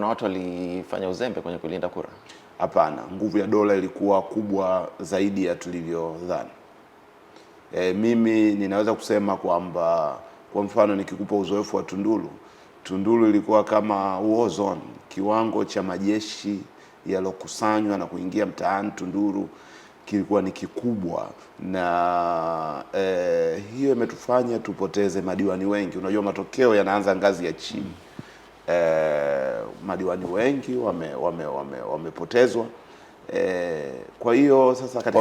Kuna watu walifanya uzembe kwenye kulinda kura? Hapana, nguvu ya dola ilikuwa kubwa zaidi ya tulivyodhani. Mimi ninaweza kusema kwamba kwa mfano nikikupa uzoefu wa Tunduru ilikuwa kama war zone. Kiwango cha majeshi yalokusanywa na kuingia mtaani Tunduru kilikuwa ni kikubwa, na hiyo imetufanya tupoteze madiwani wengi. Unajua matokeo yanaanza ngazi ya chini. Madiwani wengi wamepotezwa. Kwa hiyo sasa katika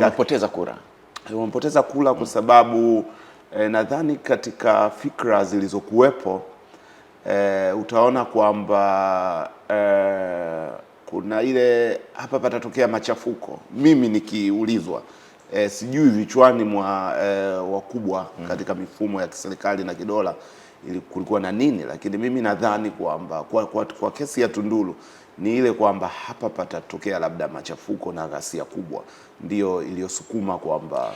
wamepoteza kura kwa sababu nadhani katika fikra zilizokuwepo utaona kwamba kuna ile hapa patatokea machafuko. Mimi nikiulizwa sijui vichwani mwa wakubwa katika mifumo ya kiserikali na kidola kulikuwa na nini, lakini mimi nadhani kwamba kwa kesi ya Tunduru ni ile kwamba hapa patatokea labda machafuko na ghasia kubwa, ndio iliyosukuma kwamba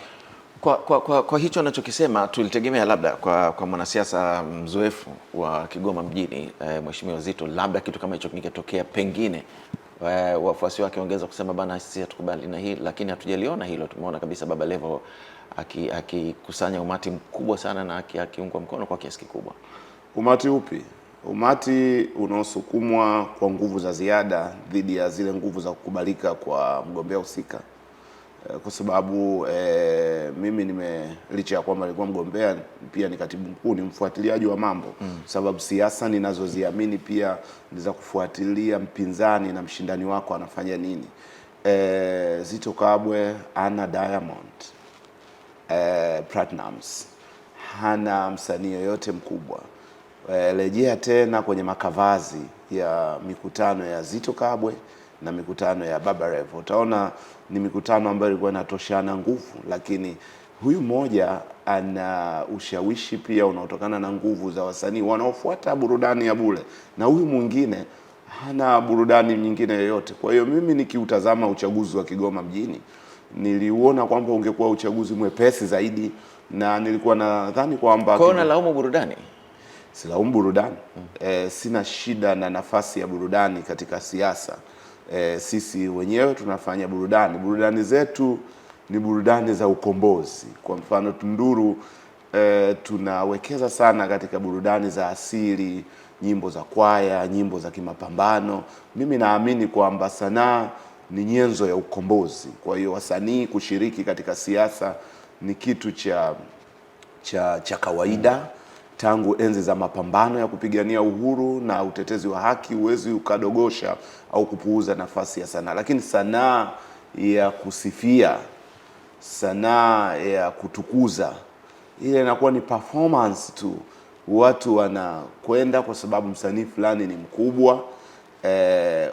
kwa hicho anachokisema tulitegemea labda kwa mwanasiasa mzoefu wa Kigoma mjini Mheshimiwa Zitto, labda kitu kama hicho kingetokea, pengine wafuasi wake ongeza kusema bana, sisi hatukubali na hili, lakini hatujaliona hilo. Tumeona kabisa Baba Levo akikusanya umati mkubwa sana na akiungwa mkono kwa kiasi kikubwa. Umati upi? Umati unaosukumwa kwa nguvu za ziada dhidi ya zile nguvu za kukubalika kwa mgombea husika. Kwa sababu mimi licha ya kwamba nilikuwa mgombea, pia ni katibu mkuu, ni mfuatiliaji wa mambo. Sababu siasa ninazoziamini pia ni za kufuatilia mpinzani na mshindani wako anafanya nini. Zitto Kabwe ana Diamond Platnumz, hana msanii yoyote mkubwa. Rejea tena kwenye makavazi ya mikutano ya Zitto Kabwe na mikutano ya Baba Levo, utaona ni mikutano ambayo ilikuwa inatoshana nguvu, lakini huyu mmoja ana ushawishi pia unaotokana na nguvu za wasanii wanaofuata burudani ya bure, na huyu mwingine hana burudani nyingine yoyote. Kwa hiyo mimi nikiutazama uchaguzi wa Kigoma mjini niliuona kwamba ungekuwa uchaguzi mwepesi zaidi, na nilikuwa nadhani kwamba kwa nini laumu burudani. Silaumu burudani. Sina shida na nafasi ya burudani katika siasa. Sisi wenyewe tunafanya burudani zetu ni burudani za ukombozi. Kwa mfano Tunduru, tunawekeza sana katika burudani za asili, nyimbo za kwaya, nyimbo za kimapambano. Mimi naamini kwamba sanaa ni nyenzo ya ukombozi. Kwa hiyo wasanii kushiriki katika siasa ni kitu cha kawaida. Tangu enzi za mapambano ya kupigania uhuru na utetezi wa haki, huwezi ukadogosha au kupuuza nafasi ya sanaa. Lakini sanaa ya kusifia, sanaa ya kutukuza, ile inakuwa ni performance tu. Watu wanakwenda kwa sababu msanii fulani ni mkubwa,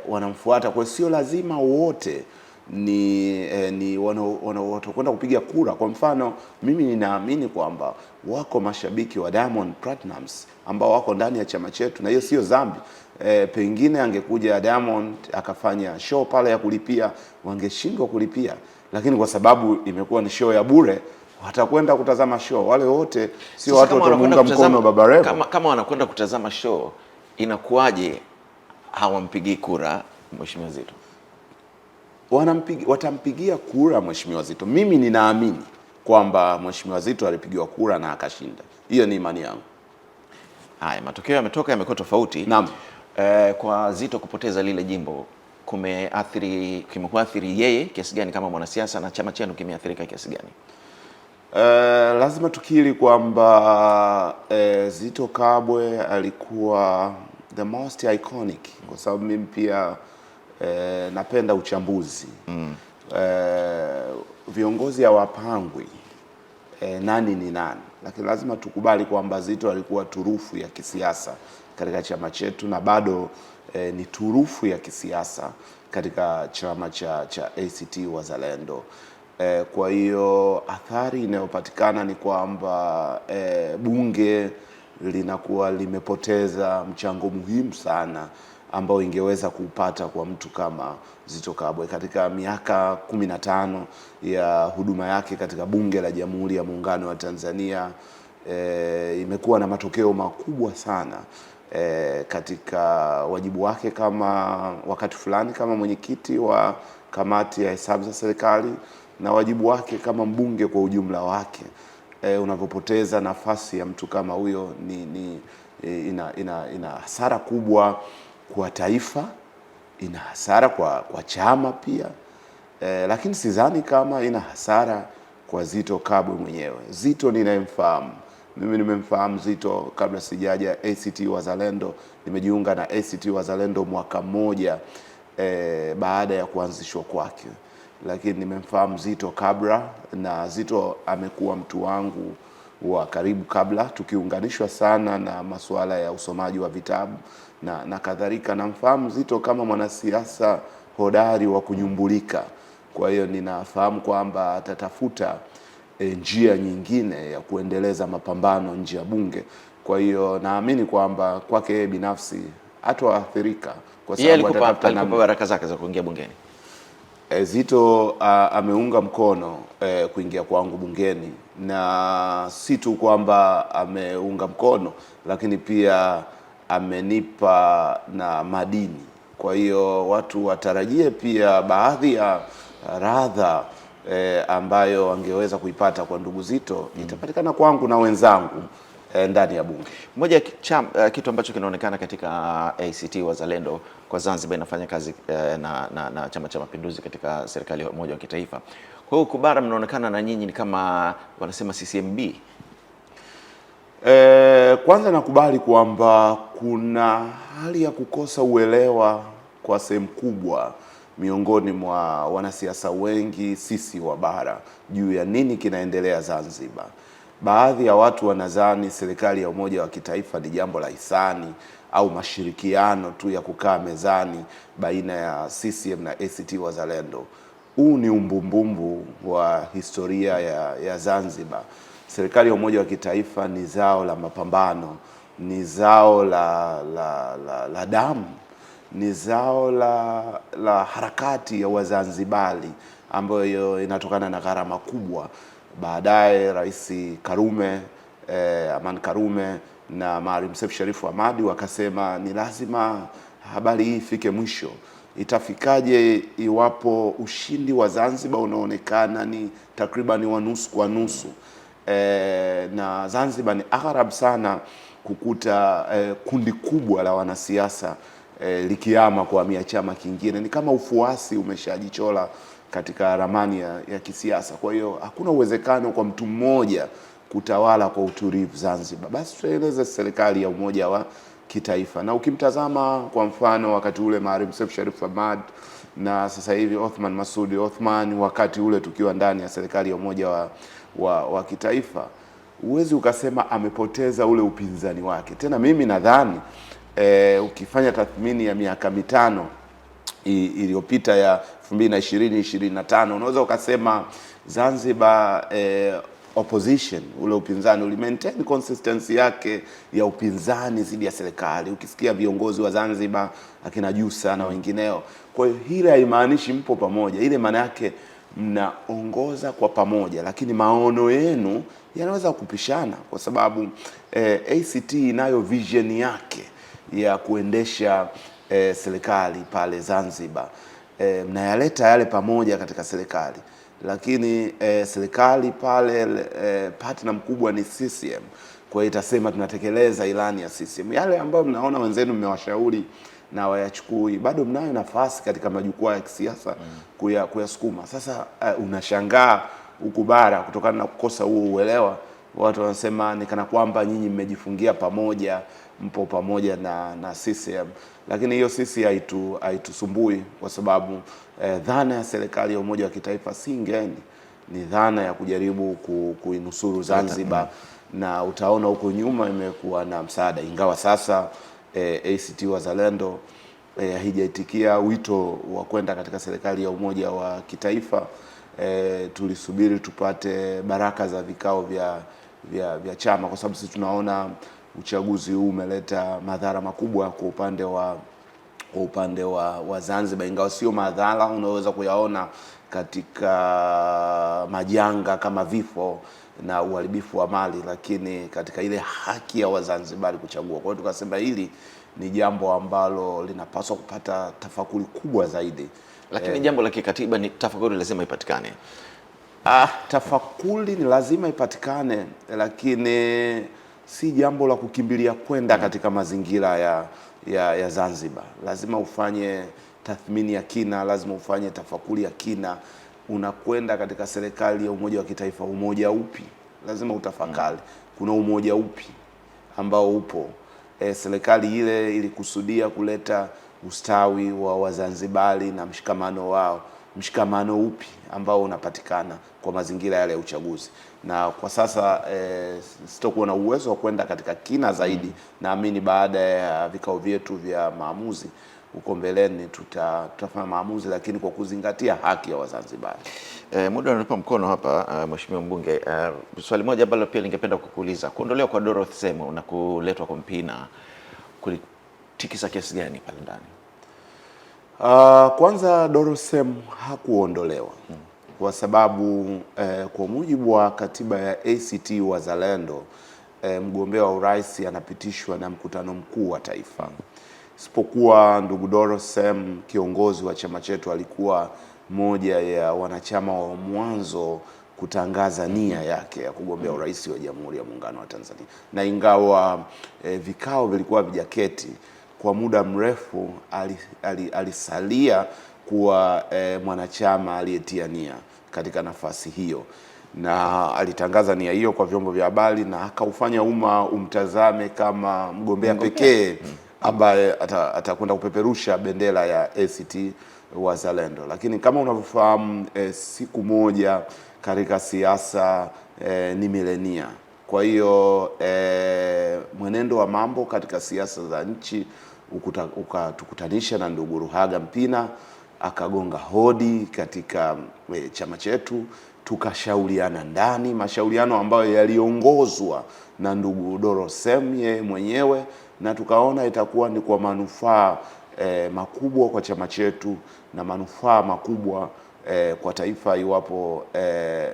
wanamfuata. Kwa sio lazima wote ni watakwenda kupiga kura. Kwa mfano mimi ninaamini kwamba wako mashabiki wa Diamond Platnumz ambao wako ndani ya chama chetu, na hiyo sio dhambi. Pengine angekuja Diamond akafanya show pale ya kulipia, wangeshindwa kulipia, lakini kwa sababu imekuwa ni show ya bure, watakwenda kutazama show. Wale wote sio watu watamuunga mkono Baba Levo. Kama wanakwenda kutazama show, inakuwaje hawampigii kura Mheshimiwa Zitto? Watampigia kura Mheshimiwa Zitto. Mimi ninaamini kwamba Mheshimiwa Zitto alipigiwa kura na akashinda. Hiyo ni imani yangu. Haya, matokeo yametoka, yamekuwa tofauti. Naam. Kwa Zitto kupoteza lile jimbo kimekuathiri yeye kiasi gani kama mwanasiasa, na chama chenu kimeathirika kiasi gani? Lazima tukiri kwamba Zitto Kabwe alikuwa the most iconic, kwa sababu mimi pia napenda uchambuzi. Viongozi hawapangwi nani ni nani, lakini lazima tukubali kwamba Zitto alikuwa turufu ya kisiasa katika chama chetu, na bado ni turufu ya kisiasa katika chama cha ACT Wazalendo. Kwa hiyo athari inayopatikana ni kwamba bunge linakuwa limepoteza mchango muhimu sana ambao ingeweza kupata kwa mtu kama Zitto Kabwe. Katika miaka 15 ya huduma yake katika Bunge la Jamhuri ya Muungano wa Tanzania, imekuwa na matokeo makubwa sana. katika wajibu wake kama wakati fulani kama mwenyekiti wa kamati ya hesabu za serikali na wajibu wake kama mbunge kwa ujumla wake. Unapopoteza nafasi ya mtu kama huyo ina hasara kubwa kwa taifa, ina hasara kwa chama pia, lakini sidhani kama ina hasara kwa Zitto Kabwe mwenyewe. Zitto ninayemfahamu mimi, nimemfahamu Zitto kabla sijaja ACT Wazalendo. Nimejiunga na ACT Wazalendo mwaka mmoja baada ya kuanzishwa kwake, lakini nimemfahamu Zitto kabla, na Zitto amekuwa mtu wangu wa karibu kabla, tukiunganishwa sana na masuala ya usomaji wa vitabu na kadhalika. Namfahamu Zitto kama mwanasiasa hodari wa kunyumbulika. Kwa hiyo ninafahamu kwamba atatafuta njia nyingine ya kuendeleza mapambano nje ya bunge. Kwa hiyo naamini kwamba kwake yeye binafsi hatoathirika, kwa sababu alikupa baraka zake za kuingia bungeni. Zitto ameunga mkono kuingia kwangu bungeni, na si tu kwamba ameunga mkono, lakini pia amenipa na madini. Kwa hiyo watu watarajie pia baadhi ya radha ambayo wangeweza kuipata kwa ndugu Zitto itapatikana kwangu na wenzangu ndani ya bunge. Moja kitu ambacho kinaonekana katika ACT Wazalendo kwa Zanzibar inafanya kazi na Chama cha Mapinduzi katika serikali ya umoja wa kitaifa. Kwa hiyo kubara mnaonekana na nyinyi ni kama wanasema CCMB. Kwanza nakubali kwamba kuna hali ya kukosa uelewa kwa sehemu kubwa miongoni mwa wanasiasa wengi sisi wa bara juu ya nini kinaendelea Zanzibar. Baadhi ya watu wanadhani serikali ya umoja wa kitaifa ni jambo la hisani au mashirikiano tu ya kukaa mezani baina ya CCM na ACT Wazalendo. Huu ni umbumbumbu wa historia ya Zanzibar. Serikali ya umoja wa kitaifa ni zao la mapambano, ni zao la damu, ni zao la harakati ya Wazanzibari ambayo inatokana na gharama kubwa. Baadaye Rais Karume, Aman Karume na Maalim Seif Sharif Hamad wakasema ni lazima habari hii ifike mwisho. Itafikaje iwapo ushindi wa Zanzibar unaonekana ni takriban wa nusu kwa nusu? Na Zanzibar ni agharab sana kukuta kundi kubwa la wanasiasa likiama kuhamia chama kingine. Ni kama ufuasi umeshajichola katika ramani ya kisiasa. Kwa hiyo hakuna uwezekano kwa mtu mmoja kutawala kwa utulivu Zanzibar. Basi tueleze serikali ya umoja wa kitaifa. Na ukimtazama kwa mfano wakati ule Maalim Seif Sharif Hamad na sasa hivi Othman Masoud Othman, wakati ule tukiwa ndani ya serikali ya umoja wa kitaifa, huwezi ukasema amepoteza ule upinzani wake. Tena mimi nadhani ukifanya tathmini ya miaka mitano iliyopita ya 2020-2025 unaweza ukasema Zanzibar opposition, ule upinzani uli maintain consistency yake ya upinzani dhidi ya serikali. Ukisikia viongozi wa Zanzibar akina Jussa na wengineo. Kwa hiyo hili haimaanishi mpo pamoja, ile maana yake mnaongoza kwa pamoja, lakini maono yenu yanaweza kupishana, kwa sababu ACT inayo vision yake ya kuendesha serikali pale Zanzibar. Mnayaleta yale pamoja katika serikali, lakini serikali pale partner mkubwa ni CCM. Kwa hiyo itasema tunatekeleza ilani ya CCM. Yale ambayo mnaona wenzenu mmewashauri na wayachukui, bado mnayo nafasi katika majukwaa ya kisiasa kuyasukuma. Sasa unashangaa huku bara kutokana na kukosa huo uelewa, watu wanasema ni kana kwamba nyinyi mmejifungia pamoja, mpo pamoja na CCM. Lakini hiyo sisi haitusumbui, kwa sababu dhana ya serikali ya umoja wa kitaifa si ngeni. Ni dhana ya kujaribu kuinusuru Zanzibar, na utaona huko nyuma imekuwa na msaada, ingawa sasa ACT Wazalendo haijaitikia wito wa kwenda katika serikali ya umoja wa kitaifa. Tulisubiri tupate baraka za vikao vya chama, kwa sababu sisi tunaona uchaguzi huu umeleta madhara makubwa kwa upande wa Zanzibar, ingawa sio madhara unaweza kuyaona katika majanga kama vifo na uharibifu wa mali, lakini katika ile haki ya Wazanzibari kuchagua. Kwa hiyo tukasema hili ni jambo ambalo linapaswa kupata tafakuri kubwa zaidi. Lakini jambo la kikatiba ni tafakuri lazima ipatikane. Tafakuri ni lazima ipatikane, lakini si jambo la kukimbilia kwenda katika mazingira ya Zanzibar. Lazima ufanye tathmini ya kina, lazima ufanye tafakuri ya kina. Unakwenda katika serikali ya umoja wa kitaifa, umoja upi? Lazima utafakari kuna umoja upi ambao upo. Serikali ile ilikusudia kuleta ustawi wa Wazanzibari na mshikamano wao. Mshikamano upi ambao unapatikana kwa mazingira yale ya uchaguzi? Na kwa sasa sitakuwa na uwezo wa kwenda katika kina zaidi. Naamini baada ya vikao vyetu vya maamuzi huko mbeleni tutafanya maamuzi, lakini kwa kuzingatia haki ya Wazanzibari. Muda unanipa mkono hapa, Mheshimiwa Mbunge. Swali moja ambalo pia ningependa kukuuliza, kuondolewa kwa Dorothy Semu na kuletwa kwa Mpina kulitikisa kiasi gani pale ndani? Kwanza Dorothy Semu hakuondolewa kwa sababu kwa mujibu wa katiba ya ACT Wazalendo mgombea wa urais anapitishwa na mkutano mkuu wa taifa. Isipokuwa ndugu Dorothy Semu, kiongozi wa chama chetu, alikuwa moja ya wanachama wa mwanzo kutangaza nia yake ya kugombea urais wa Jamhuri ya Muungano wa Tanzania. Na ingawa vikao vilikuwa vijaketi kwa muda mrefu, alisalia kuwa mwanachama aliyetia nia katika nafasi hiyo, na alitangaza nia hiyo kwa vyombo vya habari na akaufanya umma umtazame kama mgombea pekee ambaye atakwenda kupeperusha bendera ya ACT Wazalendo. Lakini kama unavyofahamu, siku moja katika siasa ni milenia. Kwa hiyo mwenendo wa mambo katika siasa za nchi ukatukutanisha na ndugu Luhaga Mpina, akagonga hodi katika chama chetu, tukashauriana ndani, mashauriano ambayo yaliongozwa na ndugu Dorothy Semu yeye mwenyewe, na tukaona itakuwa ni kwa manufaa makubwa kwa chama chetu na manufaa makubwa kwa taifa iwapo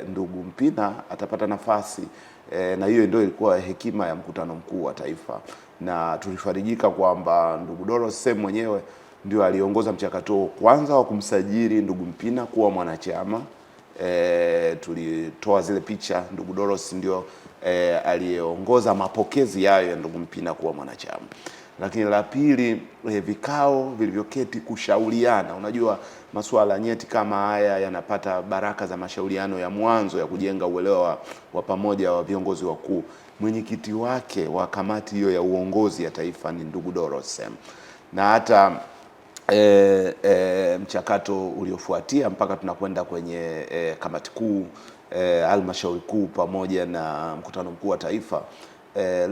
ndugu Mpina atapata nafasi, na hiyo ndio ilikuwa hekima ya mkutano mkuu wa taifa, na tulifarijika kwamba ndugu Dorothy Semu mwenyewe ndio aliongoza mchakato kwanza wa kumsajili ndugu Mpina kuwa mwanachama. Tulitoa zile picha, ndugu Dorothy ndio aliongoza mapokezi yayo ya ndugu Mpina kuwa mwanachama. Lakini la pili, vikao vilivyoketi kushauriana. Unajua masuala nyeti kama haya yanapata baraka za mashauriano ya mwanzo ya kujenga uelewa wa pamoja wa viongozi wakuu. Mwenyekiti wake wa kamati hiyo ya uongozi ya taifa ni ndugu Dorothy Semu, na hata mchakato uliofuatia mpaka tunakwenda kwenye kamati kuu, halmashauri kuu pamoja na mkutano mkuu wa taifa,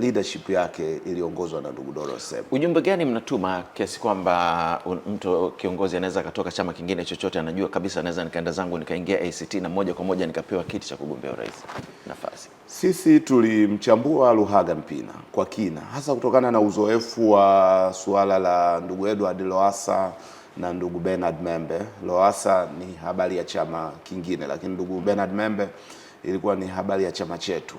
leadership yake iliongozwa na ndugu Dorothy Semu. Ujumbe gani mnatuma kiasi kwamba mtu kiongozi anaweza katoka chama kingine chochote, anajua kabisa anaweza nikaenda zangu nikaingia ACT na moja kwa moja nikapewa kiti cha kugombea urais nafasi? Sisi tulimchambua Luhaga Mpina kwa kina, hasa kutokana na uzoefu wa suala la ndugu Edward Lowassa na ndugu Bernard Membe. Lowassa ni habari ya chama kingine, lakini ndugu Bernard Membe ilikuwa ni habari ya chama chetu.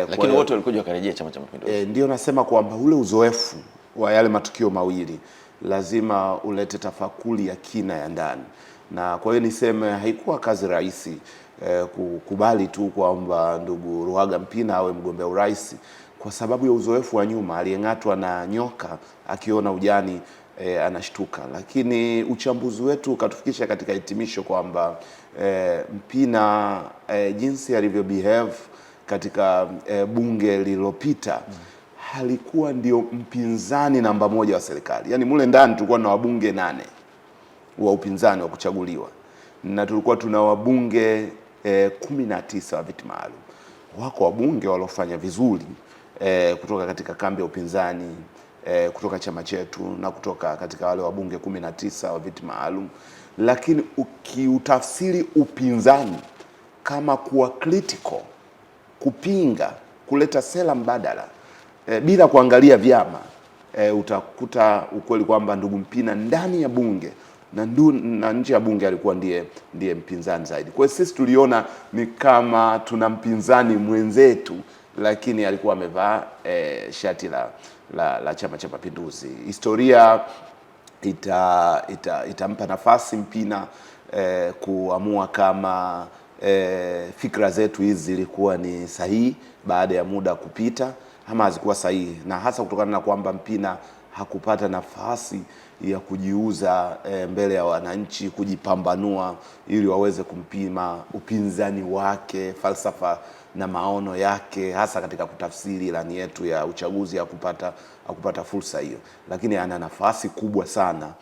Lakini wote walikuja wakarejea Chama cha Mapinduzi. Ndio nasema kwamba ule uzoefu wa yale matukio mawili lazima ulete tafakuri ya kina ya ndani, na kwa hiyo niseme haikuwa kazi rahisi kukubali tu kwamba ndugu Luhaga Mpina awe mgombea urais kwa sababu ya uzoefu wa nyuma. Aliyeng'atwa na nyoka akiona ujani anashtuka. Lakini uchambuzi wetu ukatufikisha katika hitimisho kwamba Mpina jinsi alivyo behave katika bunge lililopita halikuwa ndio mpinzani namba moja wa serikali. Yaani mule ndani tulikuwa na wabunge 8 wa upinzani wa kuchaguliwa, na tulikuwa tuna wabunge 19 wa viti maalum. Wako wabunge waliofanya vizuri kutoka katika kambi ya upinzani, kutoka chama chetu, na kutoka katika wale wabunge 19 wa viti maalum. Lakini ukiutafsiri upinzani kama kuwa critical, kupinga, kuleta sera mbadala bila kuangalia vyama, utakuta ukweli kwamba ndugu Mpina ndani ya bunge na nje ya bunge alikuwa ndiye mpinzani zaidi. Kwa hiyo sisi tuliona ni kama tuna mpinzani mwenzetu, lakini alikuwa amevaa shati la Chama cha Mapinduzi. Historia itampa nafasi Mpina kuamua kama fikra zetu hizi zilikuwa ni sahihi baada ya muda kupita ama hazikuwa sahihi, na hasa kutokana na kwamba Mpina hakupata nafasi ya kujiuza mbele ya wananchi, kujipambanua ili waweze kumpima upinzani wake, falsafa na maono yake, hasa katika kutafsiri ilani yetu ya uchaguzi. Hakupata fursa hiyo, lakini ana nafasi kubwa sana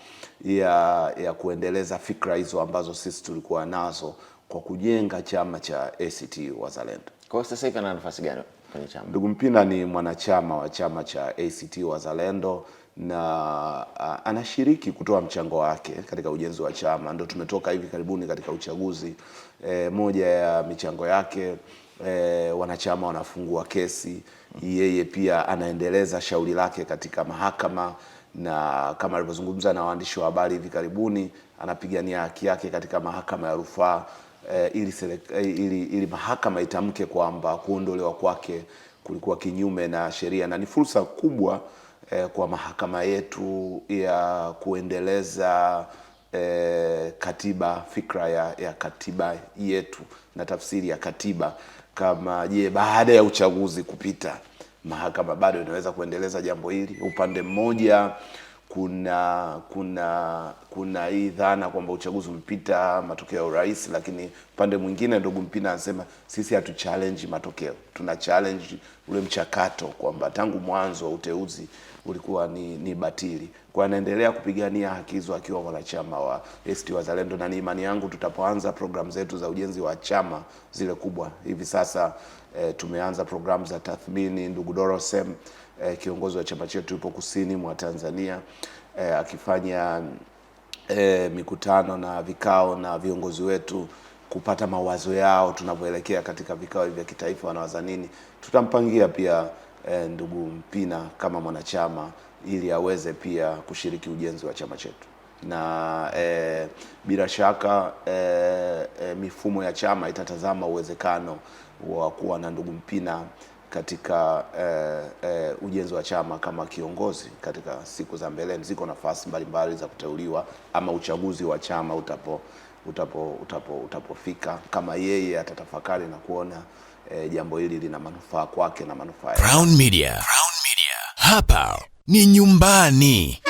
ya kuendeleza fikra hizo ambazo sisi tulikuwa nazo kwa kujenga chama cha ACT Wazalendo. Kwa sasa hivi ana nafasi gani kwenye chama? Ndugu Mpina ni mwanachama wa chama cha ACT Wazalendo na anashiriki kutoa mchango wake katika ujenzi wa chama. Ndio tumetoka hivi karibuni katika uchaguzi, moja ya michango yake wanachama wanafungua kesi. Yeye pia anaendeleza shauri lake katika mahakama, na kama alivyozungumza na waandishi wa habari hivi karibuni, anapigania haki yake katika mahakama ya rufaa ili mahakama itamke kwamba kuondolewa kwake kulikuwa kinyume na sheria, na ni fursa kubwa kwa mahakama yetu ya kuendeleza katiba, fikra ya katiba yetu na tafsiri ya katiba. Kama baada ya uchaguzi kupita, mahakama bado inaweza kuendeleza jambo hili. Upande mmoja kuna hii dhana kwamba uchaguzi umepita, matokeo ya urais, lakini upande mwingine ndugu Mpina anasema sisi hatu challenge matokeo, tuna challenge ule mchakato, kwamba tangu mwanzo wa uteuzi ulikuwa ni batili. Kwa anaendelea kupigania haki hizo akiwa mwanachama wa ACT Wazalendo, na ni imani yangu tutapoanza programu zetu za ujenzi wa chama zile kubwa hivi sasa, tumeanza programu za tathmini. Ndugu Dorosem kiongozi wa chama chetu yupo kusini mwa Tanzania akifanya mikutano na vikao na viongozi wetu kupata mawazo yao tunavyoelekea katika vikao vya kitaifa, wanawaza nini. Tutampangia pia ndugu Mpina kama mwanachama ili aweze pia kushiriki ujenzi wa chama chetu, na bila shaka mifumo ya chama itatazama uwezekano wa kuwa na ndugu Mpina katika ujenzi wa chama kama kiongozi katika siku za mbeleni. Ziko nafasi mbalimbali za kuteuliwa ama uchaguzi wa chama utapofika, kama yeye atatafakari na kuona jambo hili lina manufaa kwake na manufaa. Crown Media. Hapa ni nyumbani.